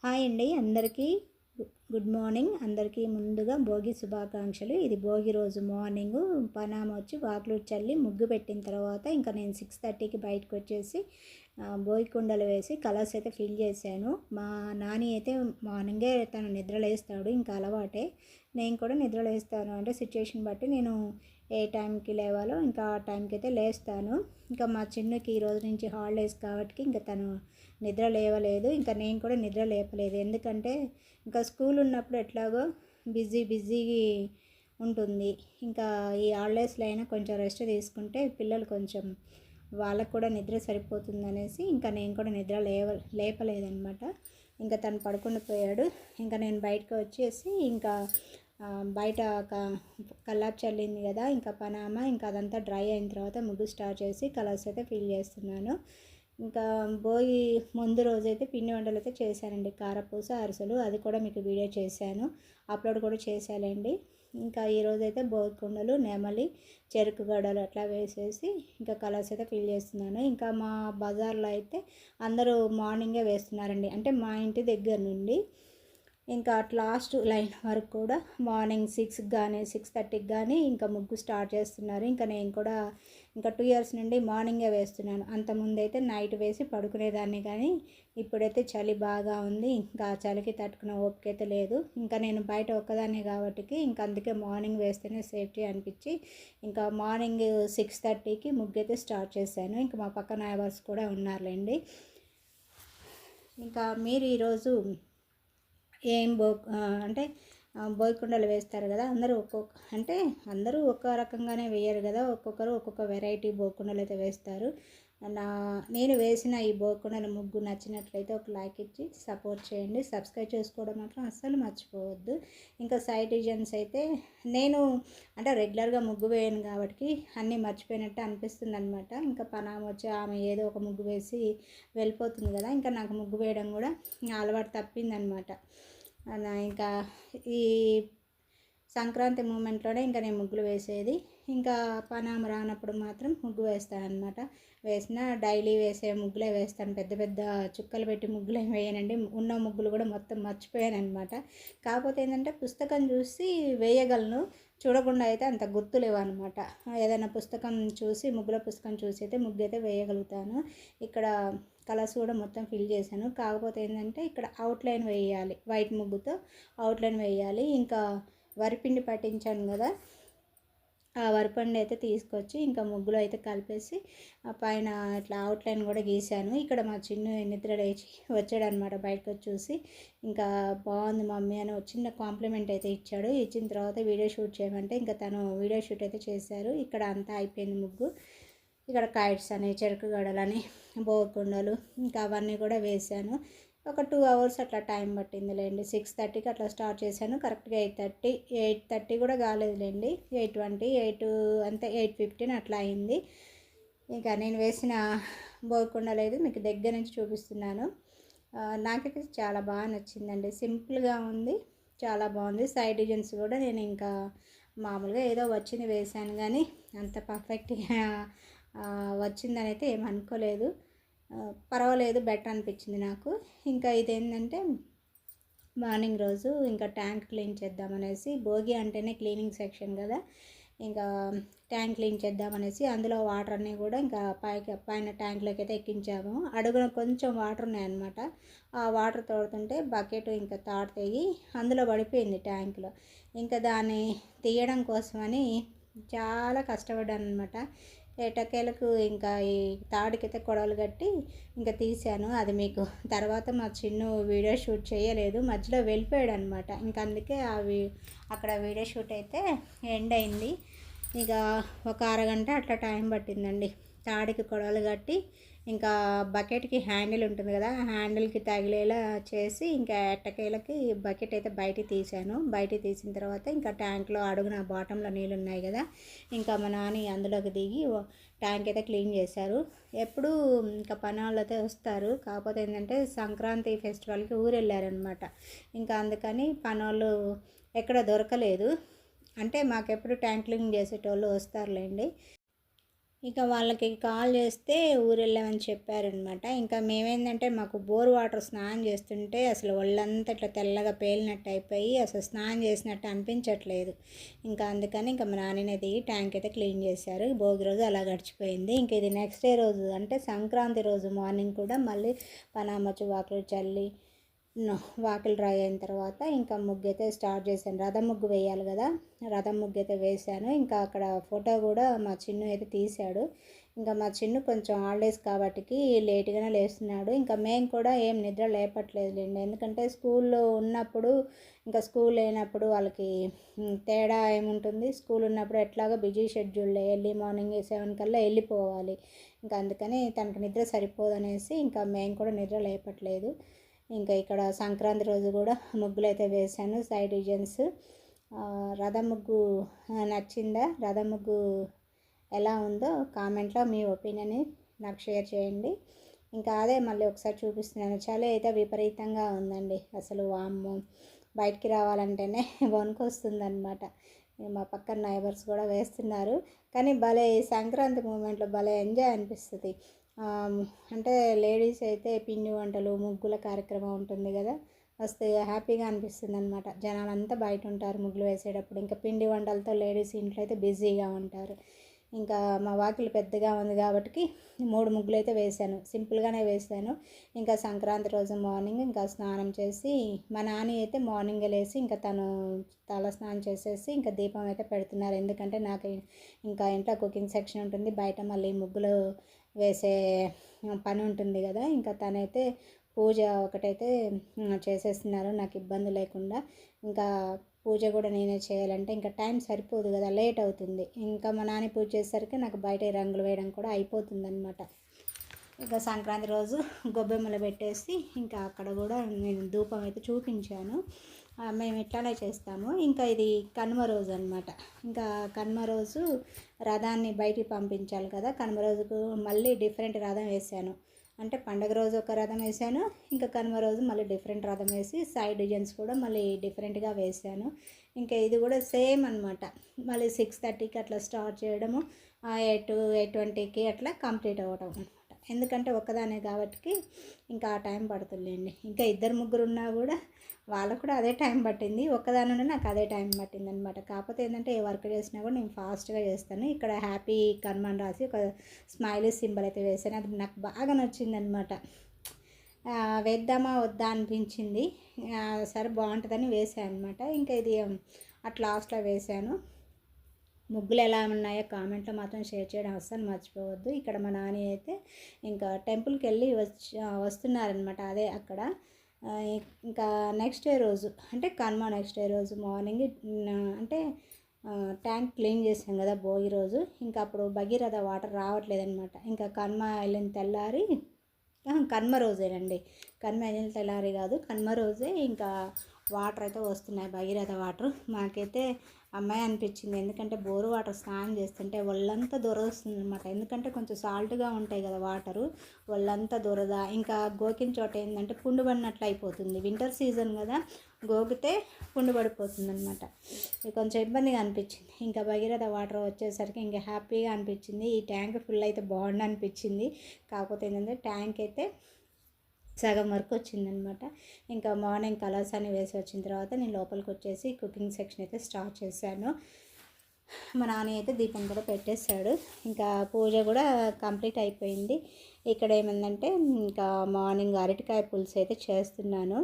Hi అండి అందరికీ good morning. అందరికీ ముందుగా భోగి శుభాకాంక్షలు. ఇది భోగి రోజు మార్నింగు పనామ వచ్చి వాకిలు చల్లి ముగ్గు పెట్టిన తర్వాత ఇంకా నేను 6:30కి బయటకు వచ్చేసి భోగి కుండలు వేసి కలర్స్ అయితే ఫిల్ చేశాను. మా నాని అయితే మార్నింగే తను నిద్రలేస్తాడు, ఇంకా అలవాటే. నేను కూడా నిద్రలేస్తాను, అంటే సిచ్యుయేషన్ బట్టి నేను ఏ టైంకి లేవాలో ఇంకా ఆ టైంకి అయితే లేస్తాను. ఇంకా మా చిన్నకి ఈ రోజు నుంచి హాలిడేస్ కాబట్టి ఇంకా తను నిద్ర లేవలేదు, ఇంకా నేను కూడా నిద్ర లేపలేదు. ఎందుకంటే ఇంకా స్కూల్ ఉన్నప్పుడు ఎట్లాగో బిజీ ఉంటుంది. ఇంకా ఈ హాలిడేస్లో అయినా కొంచెం రెస్ట్ తీసుకుంటే పిల్లలు కొంచెం వాళ్ళకు కూడా నిద్ర సరిపోతుంది అనేసి ఇంకా నేను కూడా నిద్ర లేపలేదనమాట. ఇంకా తను పడుకుని పోయాడు. ఇంకా నేను బయటకు వచ్చేసి ఇంకా బయట కల్లాపు చల్లింది కదా, ఇంకా పనామ ఇంకా అదంతా డ్రై అయిన తర్వాత ముగ్గు స్టార్ట్ చేసి కలర్స్ అయితే ఫిల్ చేస్తున్నాను. ఇంకా భోగి ముందు రోజైతే పిండి వంటలు అయితే చేశానండి, కారపూస అరిసెలు. అది కూడా మీకు వీడియో చేశాను, అప్లోడ్ కూడా చేశానండి. ఇంకా ఈరోజైతే భోగి కుండలు, నెమలి, చెరుకు గడలు అట్లా వేసేసి ఇంకా కలర్స్ అయితే ఫిల్ చేస్తున్నాను. ఇంకా మా బజార్లో అయితే అందరూ మార్నింగే వేస్తున్నారండి, అంటే మా ఇంటి దగ్గర నుండి ఇంకా లాస్ట్ లైన్ వరకు కూడా మార్నింగ్ 6కి కానీ 6:30కి కానీ ఇంకా ముగ్గు స్టార్ట్ చేస్తున్నారు. ఇంకా నేను కూడా ఇంకా 2 ఇయర్స్ నుండి మార్నింగే వేస్తున్నాను. అంతకుముందు అయితే నైట్ వేసి పడుకునేదాన్ని, కానీ ఇప్పుడైతే చలి బాగా ఉంది, ఇంకా చలికి తట్టుకునే ఓపిక అయితే లేదు. ఇంకా నేను బయట ఒక్కదాన్ని కాబట్టి ఇంకా అందుకే మార్నింగ్ వేస్తేనే సేఫ్టీ అనిపించి ఇంకా మార్నింగ్ 6:30కి ముగ్గు అయితే స్టార్ట్ చేశాను. ఇంకా మా పక్క నైబర్స్ కూడా ఉన్నారులేండి. ఇంకా మీరు ఈరోజు ఏం అంటే భోగి కుండలు వేస్తారు కదా, అందరూ ఒక్క రకంగానే వేయరు కదా, ఒక్కొక్కరు ఒక్కొక్క వెరైటీ భోగి కుండలు అయితే వేస్తారు. నేను వేసిన ఈ భోగి కుండల ముగ్గు నచ్చినట్లయితే ఒక లైక్ ఇచ్చి సపోర్ట్ చేయండి. సబ్స్క్రైబ్ చేసుకోవడం మాత్రం అస్సలు మర్చిపోవద్దు. ఇంకా సైడ్ డిజైన్స్ అయితే నేను అంటే రెగ్యులర్గా ముగ్గు వేయను కాబట్టి అన్నీ మర్చిపోయినట్టు అనిపిస్తుంది అనమాట. ఇంకా పనామ వచ్చి ఆమె ఏదో ఒక ముగ్గు వేసి వెళ్ళిపోతుంది కదా, ఇంకా నాకు ముగ్గు వేయడం కూడా అలవాటు తప్పిందనమాట. ఇంకా ఈ సంక్రాంతి మూమెంట్లోనే ఇంకా నేను ముగ్గులు వేసేది. ఇంకా పనామ రానప్పుడు మాత్రం ముగ్గు వేస్తానన్నమాట. డైలీ వేసే ముగ్గులే వేస్తాను, పెద్ద పెద్ద చుక్కలు పెట్టి ముగ్గులు ఏమి వేయనండి. ఉన్న ముగ్గులు కూడా మొత్తం మర్చిపోయాను అనమాట. కాకపోతే ఏంటంటే పుస్తకం చూసి వేయగలను, చూడకుండా అయితే అంత గుర్తులేవు అనమాట. ఏదైనా పుస్తకం చూసి ముగ్గుల పుస్తకం చూసి అయితే ముగ్గు అయితే వేయగలుగుతాను. ఇక్కడ కలర్స్ కూడా మొత్తం ఫిల్ చేశాను. కాకపోతే ఏంటంటే ఇక్కడ అవుట్లైన్ వేయాలి, వైట్ ముగ్గుతో అవుట్లైన్ వేయాలి. ఇంకా వరిపిండి పట్టించాను కదా, ఆ వరిపిండి అయితే తీసుకొచ్చి ఇంకా ముగ్గులో అయితే కలిపేసి ఆ పైన ఇట్లా అవుట్లైన్ కూడా గీశాను. ఇక్కడ మా చిన్న నిద్ర లేచి వచ్చాడనమాట, బయటకు వచ్చి చూసి ఇంకా బాగుంది మమ్మీ అని చిన్న కాంప్లిమెంట్ అయితే ఇచ్చాడు. ఇచ్చిన తర్వాత వీడియో షూట్ చేయమంటే ఇంకా తను వీడియో షూట్ అయితే చేశారు. ఇక్కడ అంతా అయిపోయింది ముగ్గు. ఇక్కడ కైట్స్ అని, చెరుకు గడలని, భోగికుండలు ఇంకా అవన్నీ కూడా వేశాను. ఒక 2 అవర్స్ అట్లా టైం పట్టిందిలేండి. 6:30కి అట్లా స్టార్ట్ చేశాను. కరెక్ట్గా 8:30 కూడా కాలేదులేండి, 8:20, 8 అంతే 8:15 అట్లా అయింది. ఇంకా నేను వేసిన భోగికుండలు అయితే మీకు దగ్గర నుంచి చూపిస్తున్నాను. నాకైతే చాలా బాగా నచ్చిందండి, సింపుల్గా ఉంది, చాలా బాగుంది. సైడ్ డిజైన్స్ కూడా నేను ఇంకా మామూలుగా ఏదో వచ్చింది వేశాను, కానీ అంత పర్ఫెక్ట్గా వచ్చిందని అయితే ఏమనుకోలేదు. పర్వాలేదు, బెటర్ అనిపించింది నాకు. ఇంకా ఇదేంటంటే మార్నింగ్ రోజు ఇంకా ట్యాంక్ క్లీన్ చేద్దామనేసి, భోగి అంటేనే క్లీనింగ్ సెక్షన్ కదా, ఇంకా ట్యాంక్ క్లీన్ చేద్దామనేసి అందులో వాటర్ అన్నీ కూడా ఇంకా పైన ట్యాంక్లోకి అయితే ఎక్కించాము. అడుగున కొంచెం వాటర్ ఉన్నాయన్నమాట. ఆ వాటర్ తోడుతుంటే బకెట్ ఇంకా తాడు తెగి అందులో పడిపోయింది ట్యాంక్లో. ఇంకా దాన్ని తీయడం కోసమని చాలా కష్టపడ్డాను అనమాట. ఎటకేలకు ఇంకా ఈ తాడుకైతే కొడవలు కట్టి ఇంకా తీసాను. అది మీకు తర్వాత మా చిన్ను వీడియో షూట్ చేయలేదు, మధ్యలో వెళ్ళిపోయాడు అనమాట. ఇంకా అందుకే అక్కడ వీడియో షూట్ అయితే ఎండ్ అయింది. ఇక ఒక అరగంట అట్లా టైం పట్టిందండి. తాడికి కొడవలు కట్టి ఇంకా బకెట్కి హ్యాండిల్ ఉంటుంది కదా, హ్యాండిల్కి తగిలేలా చేసి ఇంకా ఎట్టకేలకి బకెట్ అయితే బయటికి తీసాను. బయటికి తీసిన తర్వాత ఇంకా ట్యాంక్లో అడుగున బాటంలో నీళ్ళు ఉన్నాయి కదా, ఇంకా మా నాని అందులోకి దిగి ట్యాంక్ అయితే క్లీన్ చేశారు. ఎప్పుడు ఇంకా పని వాళ్ళు అయితే వస్తారు, కాకపోతే ఏంటంటే సంక్రాంతి ఫెస్టివల్కి ఊరు వెళ్ళారనమాట. ఇంకా అందుకని పని వాళ్ళు ఎక్కడ దొరకలేదు. అంటే మాకెప్పుడు ట్యాంక్ క్లీన్ చేసేటోళ్ళు వస్తారులేండి. ఇక వాళ్ళకి కాల్ చేస్తే ఊరెళ్ళామని చెప్పారనమాట. ఇంకా మేమేందంటే మాకు బోర్ వాటర్ స్నానం చేస్తుంటే అసలు ఒళ్ళంతా ఇట్లా తెల్లగా పేలినట్టు అయిపోయి అసలు స్నానం చేసినట్టు అనిపించట్లేదు. ఇంకా అందుకని ఇంకా మా నాన్ననే దిగి ట్యాంక్ అయితే క్లీన్ చేశారు. భోగి రోజు అలా గడిచిపోయింది. ఇంక ఇది నెక్స్ట్ డే రోజు అంటే సంక్రాంతి రోజు మార్నింగ్ కూడా మళ్ళీ పనామచ్చి వాకిలి చల్లి వాకిలి డ్రై అయిన తర్వాత ఇంకా ముగ్గు అయితే స్టార్ట్ చేశాను. రథం ముగ్గు వేయాలి కదా, రథం ముగ్గు అయితే వేశాను. ఇంకా అక్కడ ఫోటో కూడా మా చిన్ను అయితే తీశాడు. ఇంకా మా చిన్ను కొంచెం హాలిడేస్ కాబట్టికి లేట్గానే లేస్తున్నాడు. ఇంకా మేము కూడా ఏం నిద్ర లేపట్లేదులేండి. ఎందుకంటే స్కూల్లో ఉన్నప్పుడు ఇంకా స్కూల్ లేనప్పుడు వాళ్ళకి తేడా ఏముంటుంది. స్కూల్ ఉన్నప్పుడు ఎట్లాగో బిజీ షెడ్యూల్ ఎర్లీ మార్నింగ్ 7 కల్లా వెళ్ళిపోవాలి. ఇంకా అందుకని తనకు నిద్ర సరిపోదనేసి ఇంకా మేము కూడా నిద్ర లేపట్లేదు. ఇంకా ఇక్కడ సంక్రాంతి రోజు కూడా ముగ్గులు అయితే వేశాను, సైడ్ డిజైన్స్. రథం ముగ్గు నచ్చిందా? రథం ముగ్గు ఎలా ఉందో కామెంట్లో మీ ఒపీనియన్ని నాకు షేర్ చేయండి. ఇంకా అదే మళ్ళీ ఒకసారి చూపిస్తున్నాను. చలి అయితే విపరీతంగా ఉందండి. అసలు వామ్మో, బయటికి రావాలంటేనే వణుకొస్తుందన్నమాట. మా పక్కన నైబర్స్ కూడా వేస్తున్నారు. కానీ భలే సంక్రాంతి మూమెంట్లో భలే ఎంజాయ్ అనిపిస్తుంది. అంటే లేడీస్ అయితే పిండి వంటలు ముగ్గుల కార్యక్రమం ఉంటుంది కదా, వస్తే హ్యాపీగా అనిపిస్తుంది అనమాట. జనాలంతా బయట ఉంటారు ముగ్గులు వేసేటప్పుడు. ఇంకా పిండి వంటలతో లేడీస్ ఇంట్లో అయితే బిజీగా ఉంటారు. ఇంకా మా వాకిలి పెద్దగా ఉంది కాబట్టి 3 ముగ్గులు అయితే వేశాను, సింపుల్గానే వేశాను. ఇంకా సంక్రాంతి రోజు మార్నింగ్ ఇంకా స్నానం చేసి మా నాని అయితే మార్నింగే లేసి ఇంకా తను తల స్నానం చేసేసి ఇంకా దీపం అయితే పెడుతున్నారు. ఎందుకంటే నాకు ఇంకా ఇంట్లో కుకింగ్ సెక్షన్ ఉంటుంది, బయట మళ్ళీ ముగ్గులు వేసే పని ఉంటుంది కదా. ఇంకా తనైతే పూజ ఒకటైతే చేసేస్తున్నారు నాకు ఇబ్బంది లేకుండా. ఇంకా పూజ కూడా నేనే చేయాలంటే ఇంకా టైం సరిపోదు కదా, లేట్ అవుతుంది. ఇంకా మా నాన్న పూజ చేసేసరికి నాకు బయట రంగులు వేయడం కూడా అయిపోతుంది అనమాట. ఇక సంక్రాంతి రోజు గొబ్బెమ్మలు పెట్టేసి ఇంకా అక్కడ కూడా నేను ధూపం అయితే చూపించాను. మేము ఇట్లానే చేస్తాము. ఇంకా ఇది కనుమ రోజు అనమాట. ఇంకా కనుమ రోజు రథాన్ని బయటికి పంపించాలి కదా. కనుమ రోజుకు మళ్ళీ డిఫరెంట్ రథం వేసాను. అంటే పండగ రోజు ఒక రథం వేసాను, ఇంకా కనుమ రోజు మళ్ళీ డిఫరెంట్ రథం వేసి సైడ్ డిజైన్స్ కూడా మళ్ళీ డిఫరెంట్గా వేసాను. ఇంకా ఇది కూడా సేమ్ అనమాట. మళ్ళీ 6:30కి అట్లా స్టార్ట్ చేయడము, 8:20కి అట్లా కంప్లీట్ అవ్వడం అనమాట. ఎందుకంటే ఒక్కదానే కాబట్టి ఇంకా ఆ టైం పడుతుందండి. ఇంకా 2-3 ఉన్నా కూడా వాళ్ళకు కూడా అదే టైం పట్టింది. ఒక్కదాని నుండి నాకు అదే టైం పట్టింది అనమాట. కాకపోతే ఏంటంటే ఏ వర్క్ చేసినా కూడా నేను ఫాస్ట్గా చేస్తాను. ఇక్కడ హ్యాపీ కర్మ అని రాసి ఒక స్మైలీ సింబల్ అయితే వేసాను. అది నాకు బాగా నచ్చింది అనమాట. వేద్దామా వద్దా అనిపించింది. సరే బాగుంటుందని వేసాను అనమాట. ఇంకా ఇది అట్ లాస్ట్లో వేసాను. ముగ్గులు ఎలా ఉన్నాయో కామెంట్లో మాత్రం షేర్ చేయడం అస్సలు మర్చిపోవద్దు. ఇక్కడ మా నాని అయితే ఇంకా టెంపుల్కి వెళ్ళి వస్తున్నారనమాట. అదే అక్కడ ఇంకా నెక్స్ట్ డే రోజు అంటే కనుమ నెక్స్ట్ డే రోజు మార్నింగ్ అంటే ట్యాంక్ క్లీన్ చేసాం కదా భోగి రోజు. ఇంకా అప్పుడు భగీరథ వాటర్ రావట్లేదనమాట. ఇంకా కనుమ వెళ్ళిన తెల్లారి, కనుమ రోజేనండి, కనుమ వెళ్ళిన తెల్లారి కాదు, కనుమ రోజే ఇంకా వాటర్ అయితే వస్తున్నాయి, భగీరథ వాటర్. మాకైతే అమ్మాయి అనిపించింది. ఎందుకంటే బోరు వాటర్ స్నానం చేస్తుంటే ఒళ్ళంతా వస్తుంది అనమాట. ఎందుకంటే కొంచెం సాల్ట్గా ఉంటాయి కదా వాటరు, ఒళ్ళంతా దురద. ఇంకా గోకిన చోట ఏంటంటే పుండు పడినట్లు అయిపోతుంది. వింటర్ సీజన్ కదా, గోకితే పుండు పడిపోతుంది అనమాట. కొంచెం ఇబ్బందిగా అనిపించింది. ఇంకా భగీరథ వాటర్ వచ్చేసరికి ఇంకా హ్యాపీగా అనిపించింది. ఈ ట్యాంక్ ఫుల్ అయితే బాగుండు అనిపించింది. కాకపోతే ఏంటంటే ట్యాంక్ అయితే సగం వరకు వచ్చిందనమాట. ఇంకా మార్నింగ్ కలర్స్ అని వేసి వచ్చిన తర్వాత నేను లోపలికి వచ్చేసి కుకింగ్ సెక్షన్ అయితే స్టార్ట్ చేశాను. మా నాన్న అయితే దీపం కూడా పెట్టేశాడు. ఇంకా పూజ కూడా కంప్లీట్ అయిపోయింది. ఇక్కడ ఏమైందంటే ఇంకా మార్నింగ్ అరటికాయ పులుసు అయితే చేస్తున్నాను,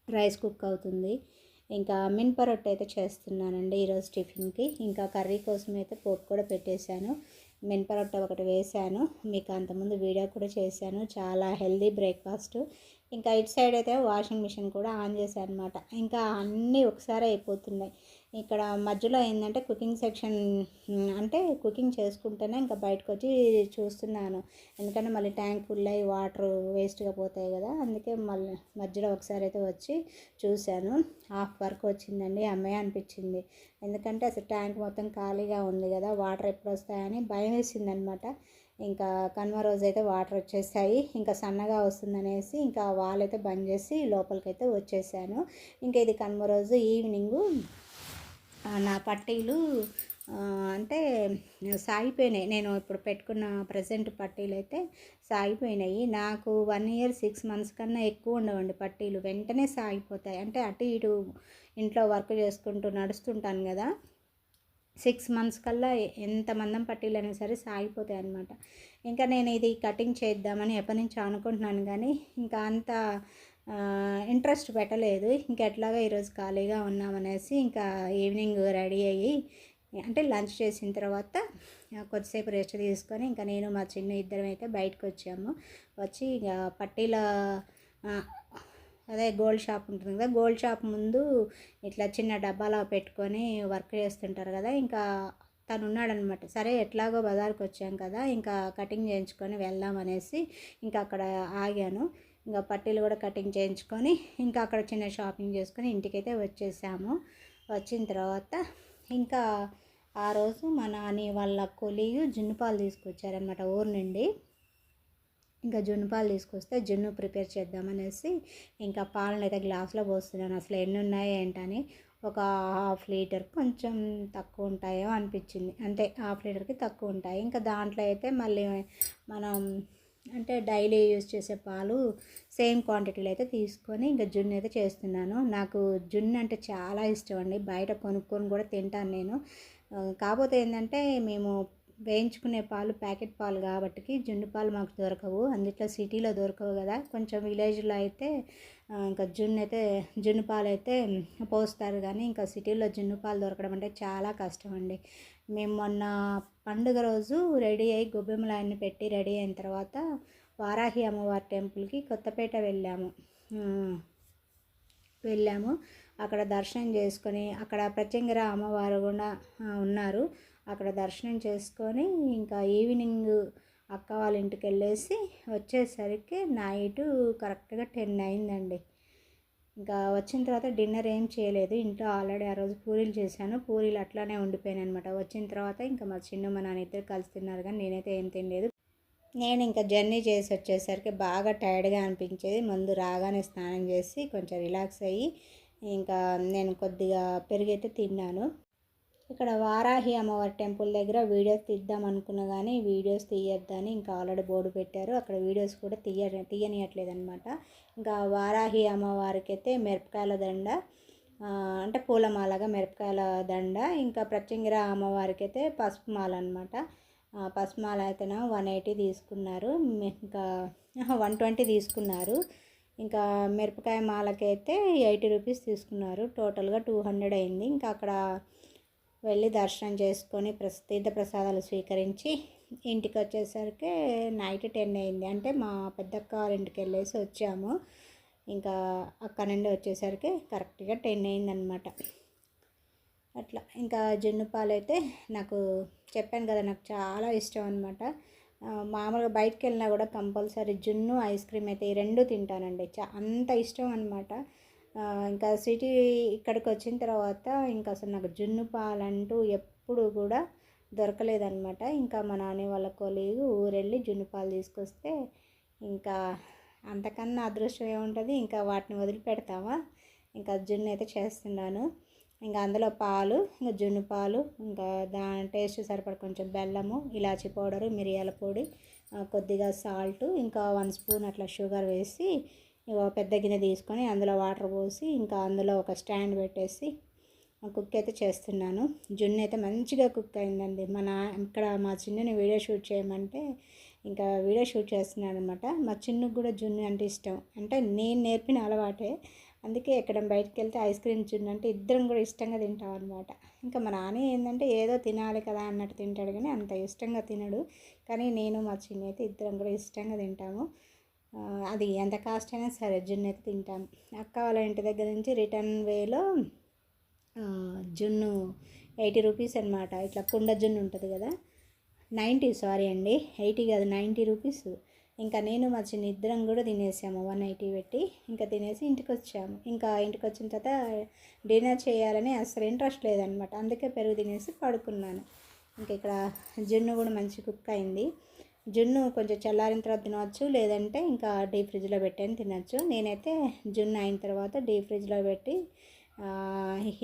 రైస్ కుక్ అవుతుంది. ఇంకా మినపరొట్టె అయితే చేస్తున్నానండి ఈరోజు టిఫిన్కి. ఇంకా కర్రీ కోసం అయితే పోపు కూడా పెట్టేశాను. మినపరొట్టె ఒకటి వేశాను, మీకు అంతకుముందు వీడియో కూడా చేశాను. చాలా హెల్దీ బ్రేక్ఫాస్ట్. ఇంకా ఇటు సైడ్ అయితే వాషింగ్ మిషన్ కూడా ఆన్ చేశాను అనమాట. ఇంకా అన్నీ ఒకసారి అయిపోతున్నాయి. ఇక్కడ మధ్యలో ఏంటంటే కుకింగ్ సెక్షన్ అంటే కుకింగ్ చేసుకుంటేనే ఇంకా బయటకు వచ్చి చూస్తున్నాను. ఎందుకంటే మళ్ళీ ట్యాంక్ ఫుల్ అయ్యి వాటర్ వేస్ట్గా పోతాయి కదా, అందుకే మళ్ళీ మధ్యలో ఒకసారి అయితే వచ్చి చూశాను. హాఫ్ వర్క్ వచ్చిందండి, అమ్మాయి అనిపించింది. ఎందుకంటే అసలు ట్యాంక్ మొత్తం ఖాళీగా ఉంది కదా, వాటర్ ఎప్పుడు వస్తాయని భయం వేసింది అనమాట. ఇంకా కనుమ రోజు అయితే వాటర్ వచ్చేసాయి. ఇంకా సన్నగా వస్తుందనేసి ఇంకా వాళ్ళైతే బంద్ చేసి లోపలికైతే వచ్చేసాను. ఇంకా ఇది కనుమ రోజు ఈవినింగు నా పట్టీలు అంటే సాగిపోయినాయి. నేను ఇప్పుడు పెట్టుకున్న ప్రెజెంట్ పట్టీలు అయితే సాగిపోయినాయి. నాకు 1 ఇయర్ 6 మంత్స్ కన్నా ఎక్కువ ఉండవండి పట్టీలు, వెంటనే సాగిపోతాయి. అంటే అటు ఇటు ఇంట్లో వర్క్ చేసుకుంటూ నడుస్తుంటాను కదా, 6 మంత్స్ కల్లా ఎంత మందం పట్టీలైనా సరే సాగిపోతాయి అన్నమాట. ఇంకా నేను ఇది కటింగ్ చేద్దామని ఎప్పటి నుంచో అనుకుంటున్నాను కానీ ఇంకా అంత ఇంట్రెస్ట్ పెట్టలేదు. ఇంకా ఎట్లాగా ఈరోజు ఖాళీగా ఉన్నామనేసి ఇంకా ఈవినింగ్ రెడీ అయ్యి, అంటే లంచ్ చేసిన తర్వాత కొద్దిసేపు రెస్ట్ తీసుకొని ఇంకా నేను మా చిన్న ఇద్దరం అయితే బయటకు వచ్చాము. వచ్చి ఇక పట్టీల అదే గోల్డ్ షాప్ ఉంటుంది కదా, గోల్డ్ షాప్ ముందు ఇట్లా చిన్న డబ్బాలో పెట్టుకొని వర్క్ చేస్తుంటారు కదా, ఇంకా తను ఉన్నాడనమాట. సరే ఎట్లాగో బజార్కి వచ్చాం కదా, ఇంకా కటింగ్ చేయించుకొని వెళ్దాం అనేసి ఇంకా అక్కడ ఆగాను. ఇంకా పట్టీలు కూడా కటింగ్ చేయించుకొని ఇంకా అక్కడ చిన్న షాపింగ్ చేసుకొని ఇంటికైతే వచ్చేసాము. వచ్చిన తర్వాత ఇంకా ఆ రోజు మా నాని వాళ్ళ కొలీగు జున్ను పాలు తీసుకొచ్చారనమాట ఊరు నుండి. ఇంకా జున్ను పాలు తీసుకొస్తే జున్ను ప్రిపేర్ చేద్దామనేసి ఇంకా పాలను అయితే గ్లాస్లో పోస్తున్నాను. అసలు ఎన్ని ఉన్నాయో ఏంటని, ఒక 1/2 లీటర్ కొంచెం తక్కువ ఉంటాయో అనిపించింది, అంతే 1/2 లీటర్కి తక్కువ ఉంటాయి. ఇంకా దాంట్లో అయితే మళ్ళీ మనం అంటే డైలీ యూజ్ చేసే పాలు సేమ్ క్వాంటిటీలో అయితే తీసుకొని ఇంకా జున్ను అయితే చేస్తున్నాను. నాకు జున్ను అంటే చాలా ఇష్టం అండి, బయట కొనుక్కొని కూడా తింటాను నేను. కాకపోతే ఏంటంటే మేము వేయించుకునే పాలు ప్యాకెట్ పాలు కాబట్టి జున్ను పాలు మాకు దొరకవు, అందుట్లో సిటీలో దొరకవు కదా, కొంచెం విలేజ్లో అయితే ఇంకా జున్ను పాలు అయితే పోస్తారు. కానీ ఇంకా సిటీలో జున్ను పాలు దొరకడం అంటే చాలా కష్టం అండి. మేము మొన్న పండుగ రోజు రెడీ అయ్యి గొబ్బెమ్మలు అన్నీ పెట్టి రెడీ అయిన తర్వాత వారాహి అమ్మవారి టెంపుల్కి కొత్తపేట వెళ్ళాము. అక్కడ దర్శనం చేసుకొని, అక్కడ ప్రత్యంగర అమ్మవారు కూడా ఉన్నారు, అక్కడ దర్శనం చేసుకొని ఇంకా ఈవినింగ్ అక్క వాళ్ళ ఇంటికి వెళ్ళేసి వచ్చేసరికి నైటు కరెక్ట్గా 10 అయిందండి. ఇంకా వచ్చిన తర్వాత డిన్నర్ ఏం చేయలేదు, ఇంట్లో ఆల్రెడీ ఆ రోజు పూరీలు చేశాను, పూరీలు అట్లానే ఉండిపోయాను అనమాట. వచ్చిన తర్వాత ఇంకా మా చిన్న మా నాన్న ఇద్దరు కలిసి తిన్నారు కానీ నేనైతే ఏం తినలేదు. నేను ఇంకా జర్నీ చేసి వచ్చేసరికి బాగా టైర్డ్గా అనిపించేది. ముందు రాగానే స్నానం చేసి కొంచెం రిలాక్స్ అయ్యి ఇంకా నేను కొద్దిగా పెరుగైతే తిన్నాను. ఇక్కడ వారాహి అమ్మవారి టెంపుల్ దగ్గర వీడియోస్ తీద్దాం అనుకున్నా కానీ వీడియోస్ తీయొద్దని ఇంకా ఆల్రెడీ బోర్డు పెట్టారు, అక్కడ వీడియోస్ కూడా తీయనియట్లేదు అనమాట. ఇంకా వారాహి అమ్మవారికి అయితే మిరపకాయల దండ, అంటే పూలమాలగా మిరపకాయల దండ, ఇంకా ప్రత్యంగిర అమ్మవారికి అయితే పసుపు మాల అనమాట. పసుపు మాల అయితేనే 180 తీసుకున్నారు, ఇంకా 120 తీసుకున్నారు. ఇంకా మిరపకాయ మాలకైతే 80 రూపీస్ తీసుకున్నారు, టోటల్గా 200 అయింది. ఇంకా అక్కడ వెళ్ళి దర్శనం చేసుకొని తీర్థ ప్రసాదాలు స్వీకరించి ఇంటికి వచ్చేసరికి నైట్ 10 అయింది. అంటే మా పెద్దక్క వాళ్ళ ఇంటికి వెళ్ళేసి వచ్చాము. ఇంకా అక్కడ నుండి వచ్చేసరికి కరెక్ట్గా 10 అయిందనమాట. అట్లా ఇంకా జున్ను పాలు అయితే నాకు చెప్పాను కదా, నాకు చాలా ఇష్టం అనమాట. మామూలుగా బయటకు వెళ్ళినా కూడా కంపల్సరీ జున్ను ఐస్ క్రీమ్ అయితే ఈ రెండు తింటానండి, అంత ఇష్టం అనమాట. ఇంకా సిటీ ఇక్కడికి వచ్చిన తర్వాత ఇంకా అసలు నాకు జున్ను పాలంటూ ఎప్పుడు కూడా దొరకలేదన్నమాట. ఇంకా మా నాన్న వాళ్ళ కొలీగు ఊరెళ్ళి జున్ను పాలు తీసుకొస్తే ఇంకా అంతకన్నా అదృష్టం ఏముంటుంది, ఇంకా వాటిని వదిలిపెడతామా. ఇంకా జున్ను అయితే చేస్తున్నాను. ఇంకా అందులో పాలు, ఇంకా జున్ను పాలు, ఇంకా దాని టేస్ట్ సరిపడ కొంచెం బెల్లము, ఇలాచీ పౌడరు, మిరియాల పొడి, కొద్దిగా సాల్ట్, ఇంకా 1 స్పూన్ అట్లా షుగర్ వేసి పెద్ద గిన్నె తీసుకొని అందులో వాటర్ పోసి ఇంకా అందులో ఒక స్టాండ్ పెట్టేసి కుక్ అయితే చేస్తున్నాను. జున్ను అయితే మంచిగా కుక్ అయిందండి. ఇక్కడ మా చిన్నని వీడియో షూట్ చేయమంటే ఇంకా వీడియో షూట్ చేస్తున్నాను అనమాట. మా చిన్నకు కూడా జున్ను అంటే ఇష్టం, అంటే నేను నేర్పిన అలవాటే. అందుకే ఎక్కడ బయటకు వెళ్తే ఐస్ క్రీమ్ జున్ను అంటే ఇద్దరం కూడా ఇష్టంగా తింటాం అనమాట. ఇంకా మా నాన్న ఏంటంటే ఏదో తినాలి కదా అన్నట్టు తింటాడు కానీ అంత ఇష్టంగా తినడు. కానీ నేను మా చిన్న అయితే ఇద్దరం కూడా ఇష్టంగా తింటాము. అది ఎంత కాస్ట్ అయినా సరే జున్ను అయితే తింటాను. అక్క వాళ్ళ ఇంటి దగ్గర నుంచి రిటర్న్ వేలో జున్ను 80 రూపీస్ అనమాట. ఇట్లా కుండ జున్ను ఉంటుంది కదా, 90 సారీ అండి, 80 కాదు 90 రూపీస్. ఇంకా నేను మా చిన్న ఇద్దరం కూడా తినేసాము 180 పెట్టి. ఇంకా తినేసి ఇంటికి వచ్చాము. ఇంకా ఇంటికి వచ్చిన తర్వాత డిన్నర్ చేయాలని అసలు ఇంట్రెస్ట్ లేదనమాట, అందుకే పెరుగు తినేసి పడుకున్నాను. ఇంకా ఇక్కడ జున్ను కూడా మంచి కుక్ అయింది. జున్ను కొంచెం చల్లారిన తర్వాత తినవచ్చు, లేదంటే ఇంకా డీప్ ఫ్రిడ్జ్లో పెట్టని తినచ్చు. నేనైతే జున్ను అయిన తర్వాత డీప్ ఫ్రిడ్జ్లో పెట్టి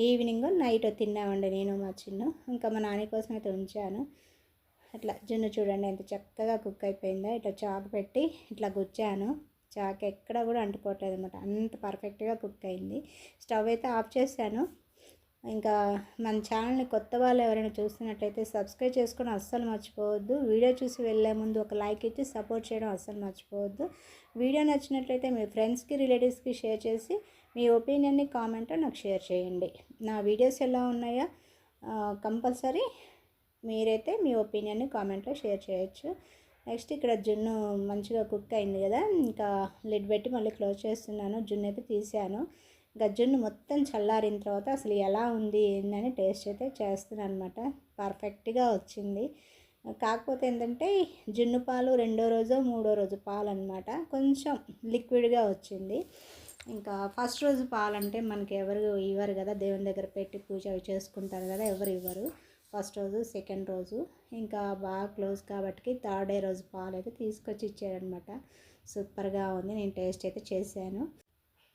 ఈవినింగ్ నైట్ తిన్నామండి నేను మా చిన్ను. ఇంకా మా నాని కోసం అయితే ఉంచాను. అట్లా జున్ను చూడండి ఎంత చక్కగా కుక్ అయిపోయిందో. ఇట్లా చాకు పెట్టి ఇట్లా గుచ్చాను, చాకు ఎక్కడ కూడా అంటుకోవట్లేదు అనమాట, అంత పర్ఫెక్ట్గా కుక్ అయింది. స్టవ్ అయితే ఆఫ్ చేశాను. ఇంకా మన ఛానల్ని కొత్త వాళ్ళు ఎవరైనా చూస్తున్నట్లయితే సబ్స్క్రైబ్ చేసుకొని అస్సలు మర్చిపోవద్దు. వీడియో చూసి వెళ్ళే ముందు ఒక లైక్ ఇచ్చి సపోర్ట్ చేయడం అస్సలు మర్చిపోవద్దు. వీడియో నచ్చినట్లయితే మీ ఫ్రెండ్స్కి రిలేటివ్స్కి షేర్ చేసి మీ ఒపీనియన్ని కామెంట్లో నాకు షేర్ చేయండి. నా వీడియోస్ ఎలా ఉన్నాయో కంపల్సరీ మీరైతే మీ ఒపీనియన్ని కామెంట్లో షేర్ చేయొచ్చు. నెక్స్ట్ ఇక్కడ జున్ను మంచిగా కుక్ అయింది కదా, ఇంకా లిడ్ పెట్టి మళ్ళీ క్లోజ్ చేస్తున్నాను. జున్ను అయితే తీసాను. ఇంకా జున్ను మొత్తం చల్లారిన తర్వాత అసలు ఎలా ఉంది ఏందని టేస్ట్ అయితే చేస్తున్నాను అనమాట. పర్ఫెక్ట్గా వచ్చింది. కాకపోతే ఏంటంటే జున్ను పాలు రెండో రోజు మూడో రోజు పాలు అనమాట, కొంచెం లిక్విడ్గా వచ్చింది. ఇంకా ఫస్ట్ రోజు పాలు అంటే మనకి ఎవరు ఇవ్వరు కదా, దేవుని దగ్గర పెట్టి పూజ చేసుకుంటారు కదా, ఎవరు ఇవ్వరు ఫస్ట్ రోజు. సెకండ్ రోజు ఇంకా బాగా క్లోజ్ కాబట్టి థర్డ్ డే రోజు పాలు అయితే తీసుకొచ్చి ఇచ్చారనమాట. సూపర్గా ఉంది. నేను టేస్ట్ అయితే చేశాను.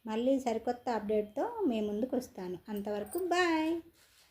మళ్ళీ సరికొత్త అప్డేట్తో మీ ముందుకు వస్తాను. అంతవరకు బాయ్.